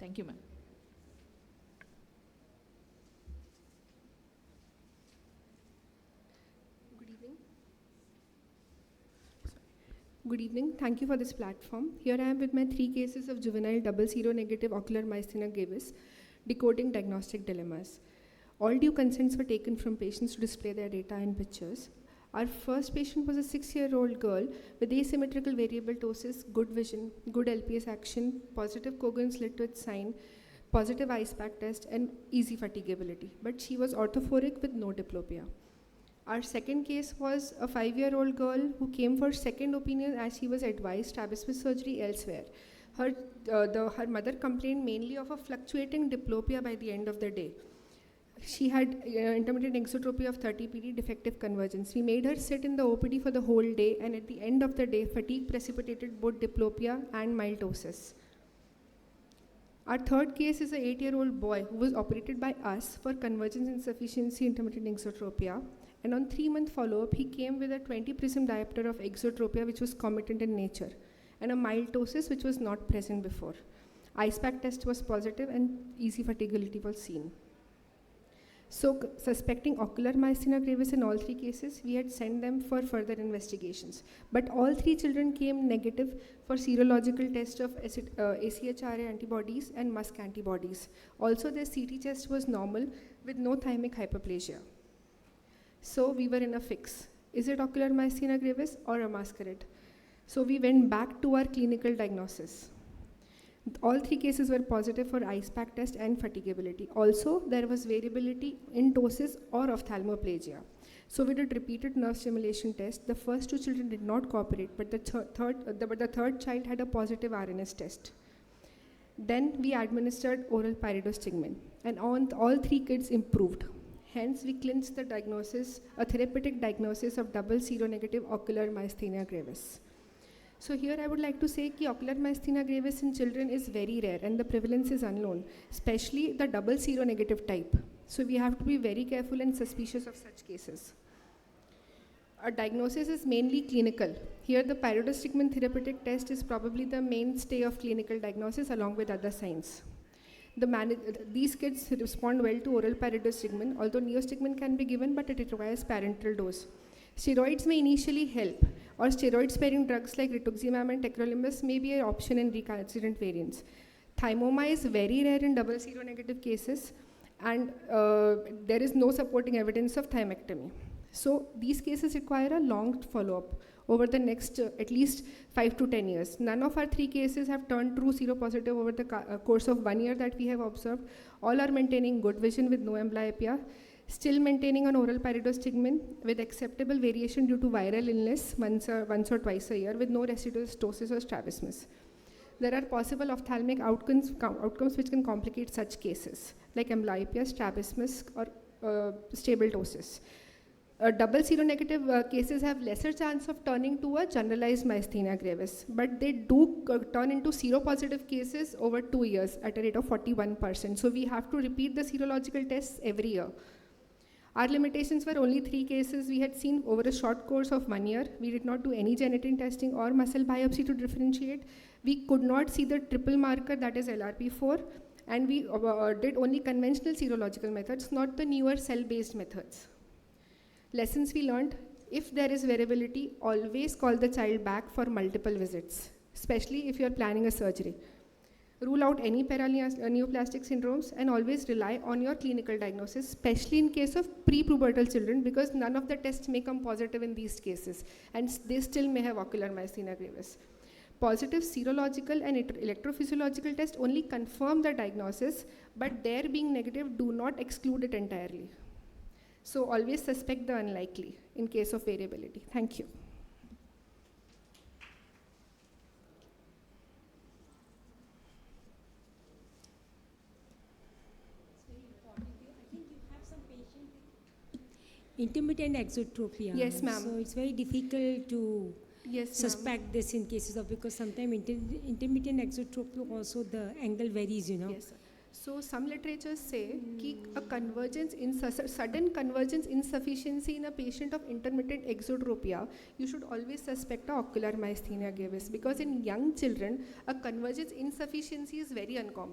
Thank you, ma'am. Good evening. Good evening. Thank you for this platform. Here I am with my 3 cases of juvenile double seronegative ocular myasthenia gravis, decoding diagnostic dilemmas. All due consents were taken from patients to display their data and pictures. Our first patient was a 6-year-old girl with asymmetrical variable ptosis, good vision, good LPS action, positive Cogan slit with sign, positive ISPAC test, and easy fatigability. But she was orthophoric with no diplopia. Our second case was a 5-year-old girl who came for second opinion as she was advised strabismus surgery elsewhere. Her mother complained mainly of a fluctuating diplopia by the end of the day. She had intermittent exotropy of 30 PD, defective convergence. We made her sit in the OPD for the whole day, and at the end of the day, fatigue precipitated both diplopia and mild ptosis. Our third case is an 8-year-old boy who was operated by us for convergence insufficiency intermittent exotropia. And on 3-month follow-up, he came with a 20 prism diopter of exotropia, which was comitant in nature, and a mild ptosis, which was not present before. ISPAC test was positive, and easy fatigability was seen. So, suspecting ocular myasthenia gravis in all 3 cases, we had sent them for further investigations. But all 3 children came negative for serological test of AChR antibodies and MuSK antibodies. Also, their CT test was normal with no thymic hyperplasia. So we were in a fix. Is it ocular myasthenia gravis or a masquerade? So we went back to our clinical diagnosis. All 3 cases were positive for ISPAC test and fatigability. Also, there was variability in ptosis or ophthalmoplegia. So we did repeated nerve stimulation test. The first 2 children did not cooperate, but the third child had a positive RNS test. Then we administered oral pyridostigmine, and all 3 kids improved. Hence, we clinched the diagnosis, a therapeutic diagnosis of double seronegative ocular myasthenia gravis. So here I would like to say that ocular myasthenia gravis in children is very rare and the prevalence is unknown, especially the double seronegative type. So we have to be very careful and suspicious of such cases. Our diagnosis is mainly clinical. Here the pyridostigmine therapeutic test is probably the mainstay of clinical diagnosis along with other signs. These kids respond well to oral pyridostigmine, although neostigmine can be given, but it requires parenteral dose. Steroids may initially help, or steroid-sparing drugs like rituximab and tacrolimus may be an option in recalcitrant variants. Thymoma is very rare in double seronegative cases, and there is no supporting evidence of thymectomy. So these cases require a long follow-up over the next at least 5 to 10 years. None of our 3 cases have turned true seropositive over the course of 1 year that we have observed. All are maintaining good vision with no amblyopia, still maintaining an oral pyridostigmine with acceptable variation due to viral illness once or twice a year with no residual ptosis or strabismus. There are possible ophthalmic outcomes which can complicate such cases, like amblyopia, strabismus, or stable ptosis. Double seronegative cases have lesser chance of turning to a generalized myasthenia gravis, but they do turn into seropositive cases over 2 years at a rate of 41%. So we have to repeat the serological tests every year. Our limitations were only 3 cases we had seen over a short course of 1 year. We did not do any genetic testing or muscle biopsy to differentiate. We could not see the triple marker, that is LRP4, and we did only conventional serological methods, not the newer cell-based methods. Lessons we learned: if there is variability, always call the child back for multiple visits, especially if you are planning a surgery. Rule out any paraneoplastic syndromes and always rely on your clinical diagnosis, especially in case of pre-pubertal children, because none of the tests may come positive in these cases, and they still may have ocular myasthenia gravis. Positive serological and electrophysiological tests only confirm the diagnosis, but their being negative do not exclude it entirely. So always suspect the unlikely in case of variability. Thank you. Intermittent exotropia. Yes, ma'am. So it's very difficult to suspect this in cases of, because sometimes intermittent exotropia also the angle varies, Yes, sir. So some literatures say that a sudden convergence insufficiency in a patient of intermittent exotropia, you should always suspect a ocular myasthenia gravis, because in young children, a convergence insufficiency is very uncommon.